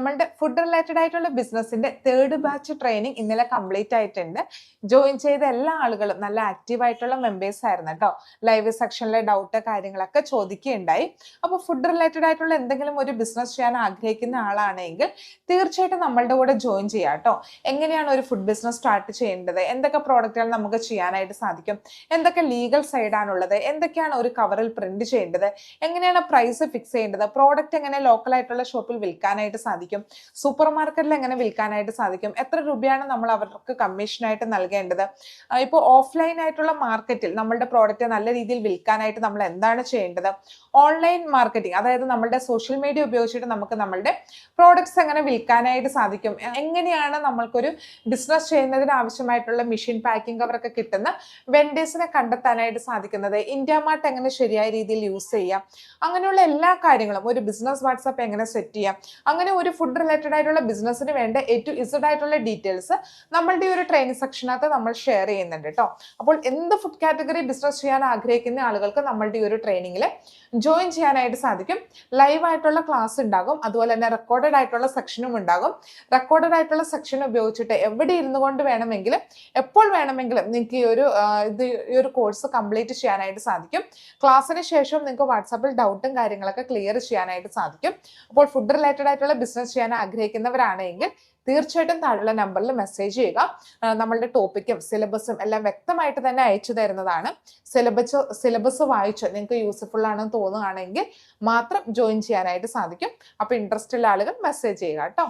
നമ്മളുടെ food related ആയിട്ടുള്ള ബിസിനസിന്റെ തേർഡ് ബാച്ച് ട്രെയിനിങ് ഇന്നലെ കംപ്ലീറ്റ് ആയിട്ടുണ്ട്. ജോയിൻ ചെയ്ത എല്ലാ ആളുകളും നല്ല ആക്റ്റീവ് ആയിട്ടുള്ള മെമ്പേഴ്സ് ആയിരുന്നു കേട്ടോ. ലൈവ് സെക്ഷനിലെ ഡൗട്ട് കാര്യങ്ങളൊക്കെ ചോദിക്കുകയുണ്ടായി. അപ്പോൾ ഫുഡ് റിലേറ്റഡ് ആയിട്ടുള്ള എന്തെങ്കിലും ഒരു ബിസിനസ് ചെയ്യാൻ ആഗ്രഹിക്കുന്ന ആളാണെങ്കിൽ തീർച്ചയായിട്ടും നമ്മളുടെ കൂടെ ജോയിൻ ചെയ്യാം കേട്ടോ. എങ്ങനെയാണ് ഒരു ഫുഡ് ബിസിനസ് സ്റ്റാർട്ട് ചെയ്യേണ്ടത്, എന്തൊക്കെ പ്രോഡക്റ്റുകൾ നമുക്ക് ചെയ്യാനായിട്ട് സാധിക്കും, എന്തൊക്കെ ലീഗൽ സൈഡാണുള്ളത്, എന്തൊക്കെയാണ് ഒരു കവറിൽ പ്രിന്റ് ചെയ്യേണ്ടത്, എങ്ങനെയാണ് പ്രൈസ് ഫിക്സ് ചെയ്യേണ്ടത്, പ്രോഡക്റ്റ് എങ്ങനെ ലോക്കൽ ആയിട്ടുള്ള ഷോപ്പിൽ വിൽക്കാനായിട്ട് സാധിക്കും, സൂപ്പർ മാർക്കറ്റിൽ എങ്ങനെ വിൽക്കാനായിട്ട് സാധിക്കും, എത്ര രൂപയാണ് നമ്മൾ അവർക്ക് കമ്മീഷനായിട്ട് നൽകേണ്ടത്, ഇപ്പോൾ ഓഫ്ലൈൻ ആയിട്ടുള്ള മാർക്കറ്റിൽ നമ്മളുടെ പ്രോഡക്റ്റ് നല്ല രീതിയിൽ വിൽക്കാനായിട്ട് നമ്മൾ എന്താണ് ചെയ്യേണ്ടത്, ഓൺലൈൻ മാർക്കറ്റിംഗ് അതായത് നമ്മളുടെ സോഷ്യൽ മീഡിയ ഉപയോഗിച്ചിട്ട് നമുക്ക് നമ്മളുടെ പ്രോഡക്ട്സ് എങ്ങനെ വിൽക്കാനായിട്ട് സാധിക്കും, എങ്ങനെയാണ് നമ്മൾക്കൊരു ബിസിനസ് ചെയ്യുന്നതിന് ആവശ്യമായിട്ടുള്ള മെഷീൻ പാക്കിംഗ് കവറൊക്കെ കിട്ടുന്ന വെൻഡേഴ്സിനെ കണ്ടെത്താനായിട്ട് സാധിക്കുന്നത്, ഇന്ത്യ മാർട്ട് എങ്ങനെ ശരിയായ രീതിയിൽ യൂസ് ചെയ്യാം, അങ്ങനെയുള്ള എല്ലാ കാര്യങ്ങളും, ഒരു ബിസിനസ് വാട്സാപ്പ് എങ്ങനെ സെറ്റ് ചെയ്യാം, അങ്ങനെ ഒരു ഫുഡ് റിലേറ്റഡ് ആയിട്ടുള്ള ബിസിനസ്സിന് വേണ്ട A to Z ആയിട്ടുള്ള ഡീറ്റെയിൽസ് നമ്മളുടെ ഒരു ട്രെയിനിങ് സെക്ഷനകത്ത് നമ്മൾ ഷെയർ ചെയ്യുന്നുണ്ട് കേട്ടോ. അപ്പോൾ എന്ത് ഫുഡ് കാറ്റഗറി ബിസിനസ് ചെയ്യാൻ ആഗ്രഹിക്കുന്ന ആളുകൾക്ക് നമ്മളുടെ ഒരു ട്രെയിനിങ്ങിൽ ജോയിൻ ചെയ്യാനായിട്ട് സാധിക്കും. ലൈവ് ആയിട്ടുള്ള ക്ലാസ് ഉണ്ടാകും, അതുപോലെ തന്നെ റെക്കോർഡഡ് ആയിട്ടുള്ള സെക്ഷനും ഉണ്ടാകും. റെക്കോർഡഡ് ആയിട്ടുള്ള സെക്ഷൻ ഉപയോഗിച്ചിട്ട് എവിടെ ഇരുന്നു കൊണ്ട് വേണമെങ്കിലും എപ്പോൾ വേണമെങ്കിലും നിങ്ങൾക്ക് ഈ ഒരു കോഴ്സ് കംപ്ലീറ്റ് ചെയ്യാനായിട്ട് സാധിക്കും. ക്ലാസ്സിന് ശേഷം നിങ്ങൾക്ക് വാട്സാപ്പിൽ ഡൗട്ടും കാര്യങ്ങളൊക്കെ ക്ലിയർ ചെയ്യാനായിട്ട് സാധിക്കും. അപ്പോൾ ഫുഡ് റിലേറ്റഡ് ആയിട്ടുള്ള ബിസിനസ് ചെയ്യാൻ ആഗ്രഹിക്കുന്നവരാണെങ്കിൽ തീർച്ചയായിട്ടും താഴെയുള്ള നമ്പറിൽ മെസ്സേജ് ചെയ്യുക. നമ്മളുടെ ടോപ്പിക്കും സിലബസും എല്ലാം വ്യക്തമായിട്ട് തന്നെ അയച്ചു തരുന്നതാണ്. സിലബസ് വായിച്ച് നിങ്ങൾക്ക് യൂസ്ഫുൾ ആണെന്ന് തോന്നുകയാണെങ്കിൽ മാത്രം ജോയിൻ ചെയ്യാനായിട്ട് സാധിക്കും. അപ്പോൾ ഇൻട്രസ്റ്റ് ഉള്ള ആളുകൾ മെസ്സേജ് ചെയ്യുക കേട്ടോ.